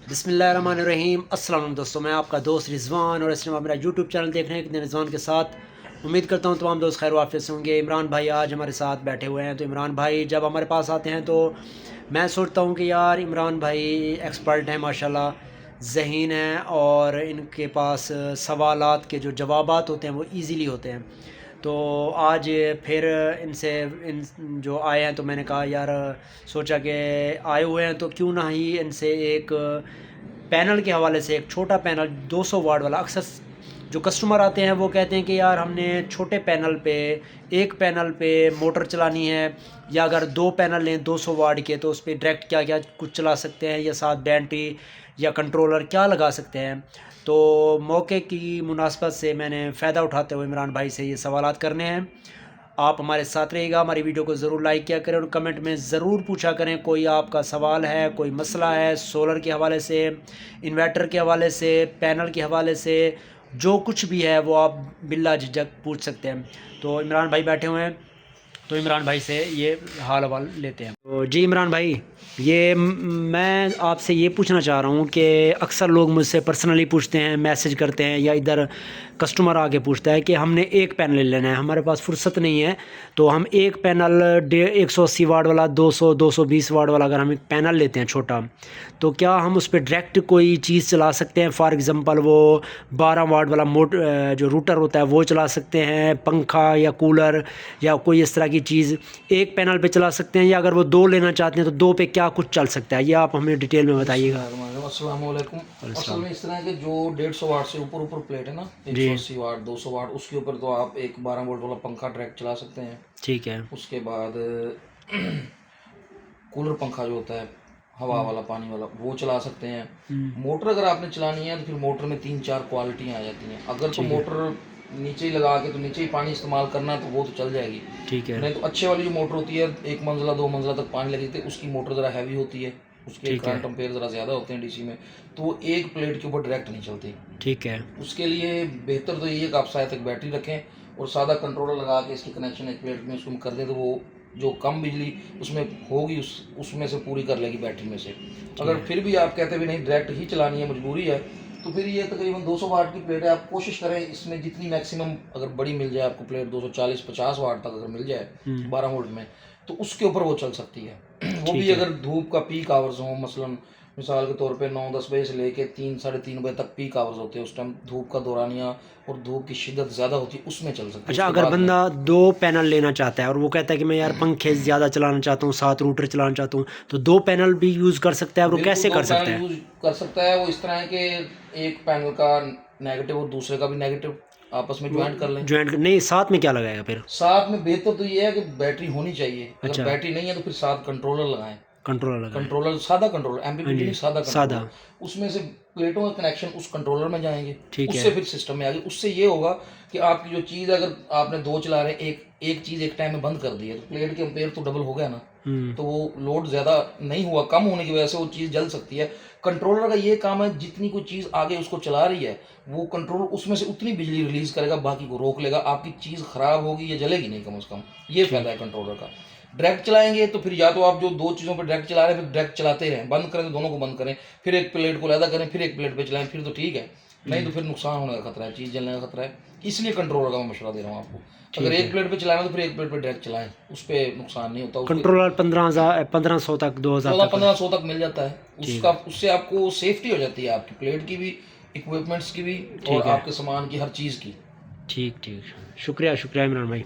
बिस्मिल्लाहिर्रहमानिर्रहीम। अस्सलाम वालेकुम दोस्तों, मैं आपका दोस्त रिजवान और इस टाइम आप मेरा यूट्यूब चैनल देख रहे हैं रिजवान के साथ। उम्मीद करता हूँ तमाम दोस्त खैर वाफियत से होंगे। इमरान भाई आज हमारे साथ बैठे हुए हैं। तो इमरान भाई जब हमारे पास आते हैं तो मैं सोचता हूँ कि यार इमरान भाई एक्सपर्ट हैं माशाल्लाह, ज़हीन हैं और इनके पास सवालात के जो जवाबात होते हैं वो ईज़िली होते हैं। तो आज फिर इनसे इन जो आए हैं तो मैंने कहा यार सोचा कि आए हुए हैं तो क्यों ना ही इनसे एक पैनल के हवाले से, एक छोटा पैनल 200 वाट वाला। अक्सर जो कस्टमर आते हैं वो कहते हैं कि यार हमने छोटे पैनल पे, एक पैनल पे मोटर चलानी है, या अगर दो पैनल लें 200 वाट के तो उस पर डायरेक्ट क्या क्या कुछ चला सकते हैं, या साथ बैटरी या कंट्रोलर क्या लगा सकते हैं। तो मौके की मुनासबत से मैंने फ़ायदा उठाते हुए इमरान भाई से ये सवालात करने हैं। आप हमारे साथ रहिएगा, हमारी वीडियो को ज़रूर लाइक किया करें और कमेंट में ज़रूर पूछा करें कोई आपका सवाल है, कोई मसला है सोलर के हवाले से, इन्वर्टर के हवाले से, पैनल के हवाले से, जो कुछ भी है वो आप बिला झिझक पूछ सकते हैं। तो इमरान भाई बैठे हुए हैं, तो इमरान भाई से ये हाल हवाल लेते हैं। तो जी इमरान भाई, ये मैं आपसे ये पूछना चाह रहा हूँ कि अक्सर लोग मुझसे पर्सनली पूछते हैं, मैसेज करते हैं, या इधर कस्टमर आके पूछता है कि हमने एक पैनल लेना है, हमारे पास फुर्सत नहीं है, तो हम एक पैनल 180 वाट वाला, 220 वाट वाला अगर हम एक पैनल लेते हैं छोटा, तो क्या हम उस पर डायरेक्ट कोई चीज़ चला सकते हैं? फॉर एग्ज़ाम्पल वो 12 वाट वाला जो रूटर होता है वो चला सकते हैं, पंखा या कूलर या कोई इस तरह की चीज़ एक पैनल पे चला सकते हैं, या अगर वो दो लेना चाहते हैं तो दो पे क्या कुछ चल सकता है, ये आप हमें डिटेल में बताइएगा। अस्सलाम वालेकुम। असल में इस तरह के जो 150 वाट से ऊपर प्लेट है ना, 180 वाट 200 वाट, उसके ऊपर तो आप एक 12 वोल्ट वाला पंखा डायरेक्ट चला सकते हैं। ठीक है। उसके बाद कूलर पंखा जो होता है हवा वाला, पानी वाला, वो चला सकते हैं। मोटर अगर आपने चलानी है तो फिर मोटर में 3-4 क्वालिटियाँ आ जाती हैं। अगर तो मोटर नीचे ही लगा के तो नीचे ही पानी इस्तेमाल करना है तो वो तो चल जाएगी। ठीक है। नहीं तो अच्छे वाली जो मोटर होती है 1 मंजिला 2 मंजिला तक पानी लगी थी, उसकी मोटर ज़रा हैवी होती है, उसके करंट एम्पेयर ज़रा ज़्यादा होते हैं डीसी में, तो वो एक प्लेट के ऊपर डायरेक्ट नहीं चलती। ठीक है। उसके लिए बेहतर तो ये है कि आप शायद एक बैटरी रखें और सादा कंट्रोलर लगा के इसकी कनेक्शन एक प्लेट में उसको कर दें, तो वो जो कम बिजली उसमें होगी उसमें से पूरी कर लेगी बैटरी में से। अगर फिर भी आप कहते भी नहीं डायरेक्ट ही चलानी है, मजबूरी है, तो फिर ये तकरीबन 200 वाट की प्लेट है। आप कोशिश करें इसमें जितनी मैक्सिमम अगर बड़ी मिल जाए आपको प्लेट 240-50 वाट तक अगर मिल जाए 12 वोल्ट में, तो उसके ऊपर वो चल सकती है। वो भी अगर धूप का पीक आवर्स हो, मसलन मिसाल के तौर पे 9-10 बजे से लेके 3-3:30 बजे तक पीक आवर्स होते हैं, उस टाइम धूप का दौरानिया और धूप की शिद्दत ज़्यादा होती है, उसमें चल सकती है। अच्छा, अगर बंदा दो पैनल लेना चाहता है और वो कहता है कि मैं यार पंखे ज़्यादा चलाना चाहता हूँ, 7 रूटर चलाना चाहता हूँ, तो दो पैनल भी यूज़ कर सकता है? और वो कैसे कर सकता है? यूज़ कर सकता है। वो इस तरह है कि एक पैनल का नेगेटिव और दूसरे का भी नेगेटिव आपस में ज्वाइंट कर लें। ज्वाइंट नहीं, साथ में क्या लगाएगा फिर? साथ में बेहतर तो ये है कि बैटरी होनी चाहिए। अगर बैटरी नहीं है तो फिर साथ कंट्रोलर लगाएं। कंट्रोलर सादा कंट्रोलर, एमपीपीटी नहीं, सादा कंट्रोलर। उसमें से प्लेटों का कनेक्शन उस कंट्रोलर में जाएंगे, उससे फिर सिस्टम में आगे। उससे ये होगा कि आपकी जो चीज़ अगर आपने दो चला रहे हैं, एक चीज़ एक टाइम में बंद कर दी है, तो प्लेट के एम्पेयर तो डबल हो गया ना, तो वो लोड ज़्यादा नहीं हुआ, कम होने की वजह से वो चीज़ जल सकती है। कंट्रोलर का ये काम है, जितनी कोई चीज़ आगे उसको चला रही है वो कंट्रोलर उसमें से उतनी बिजली रिलीज करेगा, बाकी को रोक लेगा। आपकी चीज़ खराब होगी या जलेगी नहीं कम से कम, ये फायदा है कंट्रोलर का। डायरेक्ट चलाएंगे तो फिर या तो आप जो दो चीज़ों पर डायरेक्ट चला रहे हैं फिर डायरेक्ट चलाते रहें, बंद करें तो दोनों को बंद करें, फिर एक प्लेट को अलहदा करें, फिर एक प्लेट पे चलाएं, फिर तो ठीक है। नहीं तो फिर नुकसान होने का खतरा है, चीज़ जलने का खतरा है। इसलिए कंट्रोलर का मैं मशवरा दे रहा हूँ आपको। अगर एक प्लेट पे चलाना तो फिर एक प्लेट पे डायरेक्ट चलाएं, उस पर नुकसान नहीं होता। कंट्रोलर 1500 तक, 1500 तक मिल जाता है उसका। उससे आपको सेफ्टी हो जाती है, आपकी प्लेट की भी, इक्विपमेंट्स की भी, और आपके सामान की, हर चीज़ की। ठीक। शुक्रिया इमरान भाई।